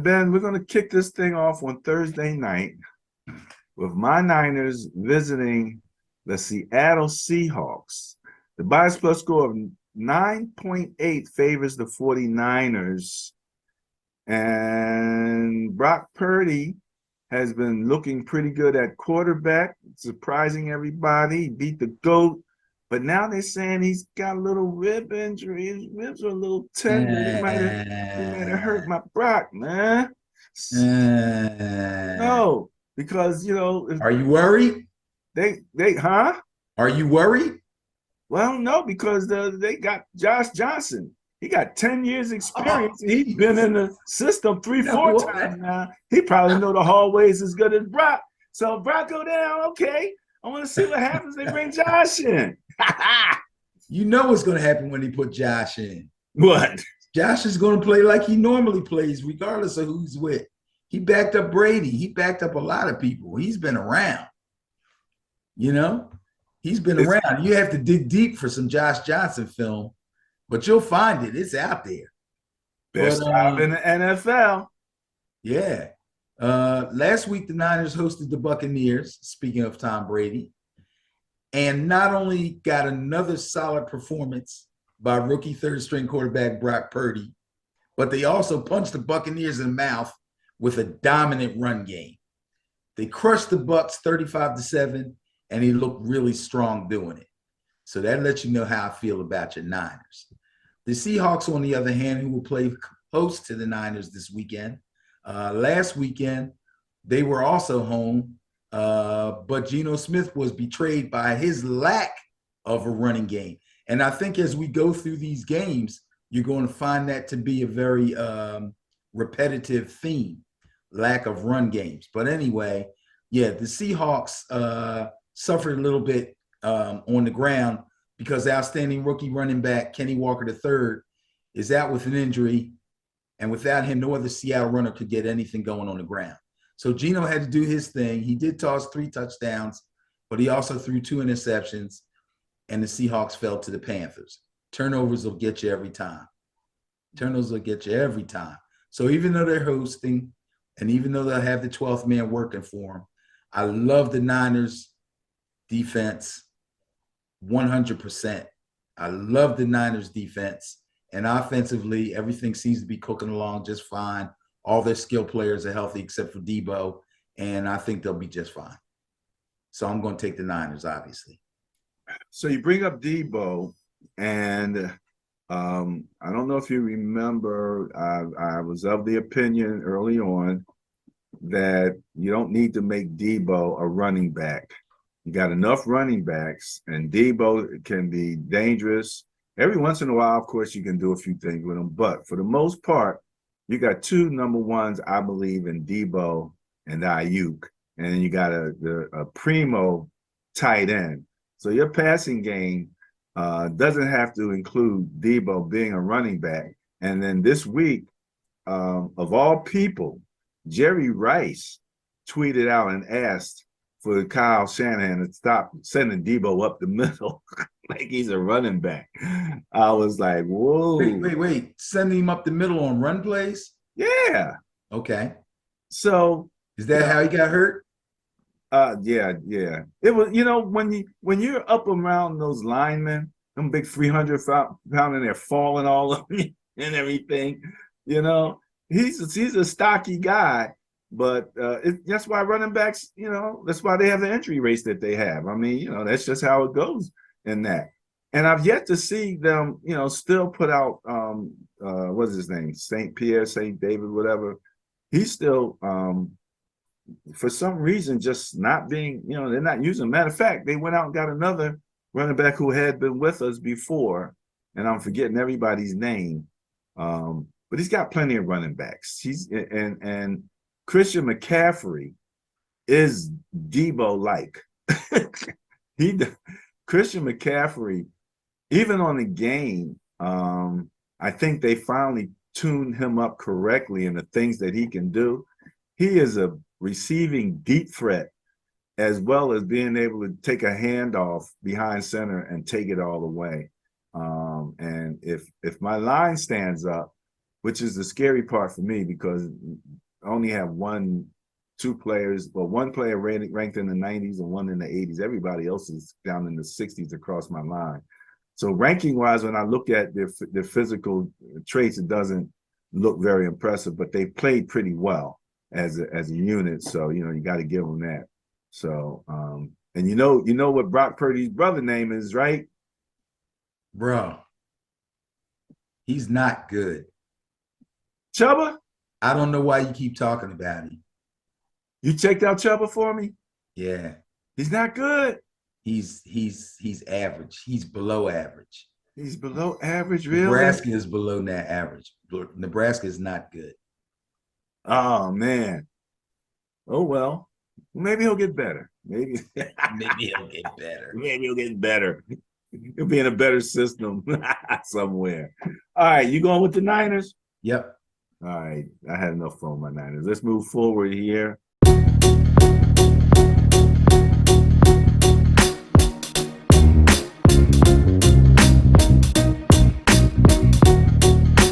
And Ben, we're going to kick this thing off on Thursday night with my Niners visiting the Seattle Seahawks. The bias plus score of 9.8 favors the 49ers. And Brock Purdy has been looking pretty good at quarterback, surprising everybody. He beat the GOAT. But now they're saying he's got a little rib injury. His ribs are a little tender. He might have hurt my Brock, man. No, because Are you worried? Huh? Are you worried? Well, no, because they got Josh Johnson. He got 10 years experience. He's been in the system 4 times now. He probably know the hallways as good as Brock. So if Brock go down, okay. I want to see what happens. They bring Josh in. You know what's going to happen when they put Josh in. What? Josh is going to play like he normally plays, regardless of who's with. He backed up Brady. He backed up a lot of people. He's been around. He's been around. You have to dig deep for some Josh Johnson film, but you'll find it. It's out there. Best job in the NFL. Yeah. Last week, the Niners hosted the Buccaneers, speaking of Tom Brady, and not only got another solid performance by rookie third-string quarterback Brock Purdy, but they also punched the Buccaneers in the mouth with a dominant run game. They crushed the Bucs 35-7, and he looked really strong doing it. So that lets you know how I feel about your Niners. The Seahawks, on the other hand, who will play host to the Niners this weekend. Last weekend, they were also home, but Geno Smith was betrayed by his lack of a running game. And I think as we go through these games, you're going to find that to be a very repetitive theme, lack of run games. But anyway, yeah, the Seahawks suffered a little bit on the ground because outstanding rookie running back Kenny Walker III is out with an injury. And without him, no other Seattle runner could get anything going on the ground. So Geno had to do his thing. He did toss 3 touchdowns, but he also threw 2 interceptions, and the Seahawks fell to the Panthers. Turnovers will get you every time. Turnovers will get you every time. So even though they're hosting, and even though they'll have the 12th man working for them, I love the Niners defense 100%. I love the Niners defense. And offensively, everything seems to be cooking along just fine. All their skill players are healthy except for Debo, and I think they'll be just fine. So I'm going to take the Niners, obviously. So you bring up Debo, and I don't know if you remember, I was of the opinion early on that you don't need to make Debo a running back. You got enough running backs, and Debo can be dangerous. Every once in a while, of course, you can do a few things with him. But for the most part, you got 2 number ones, I believe, in Debo and Ayuk. And then you got a primo tight end. So your passing game doesn't have to include Debo being a running back. And then this week, of all people, Jerry Rice tweeted out and asked for Kyle Shanahan to stop sending Debo up the middle like he's a running back. I was like, whoa. Wait. Sending him up the middle on run plays? Yeah. Okay. So is that how he got hurt? Yeah. It was, when you're up around those linemen, them big 300-pound, and they're falling all over you and everything, he's a stocky guy. But that's why running backs, that's why they have the injury rates that they have. I mean, that's just how it goes in that. And I've yet to see them, still put out, what's his name? St. Pierre, St. David, whatever. He's still, for some reason, just not being, they're not using him. Matter of fact, they went out and got another running back who had been with us before, and I'm forgetting everybody's name. But he's got plenty of running backs. And Christian McCaffrey is Debo-like. Christian McCaffrey, even on the game, I think they finally tuned him up correctly in the things that he can do. He is a receiving deep threat, as well as being able to take a handoff behind center and take it all away. And if my line stands up, which is the scary part for me because I only have two players, well, one player ranked in the 90s and one in the 80s. Everybody else is down in the 60s across my line. So ranking wise, when I look at their physical traits, it doesn't look very impressive, but they played pretty well as a unit. So, you got to give them that. So, and you know what Brock Purdy's brother name is, right? Bro, he's not good. Chubba? I don't know why you keep talking about him. You checked out Chubba for me? Yeah. He's not good. He's average. He's below average. He's below average, really? Nebraska is below that average. Nebraska is not good. Oh, man. Oh, well. Maybe he'll get better. Maybe he'll get better. Maybe he'll get better. He'll be in a better system somewhere. All right, you going with the Niners? Yep. All right. I had enough fun with my Niners. Let's move forward here.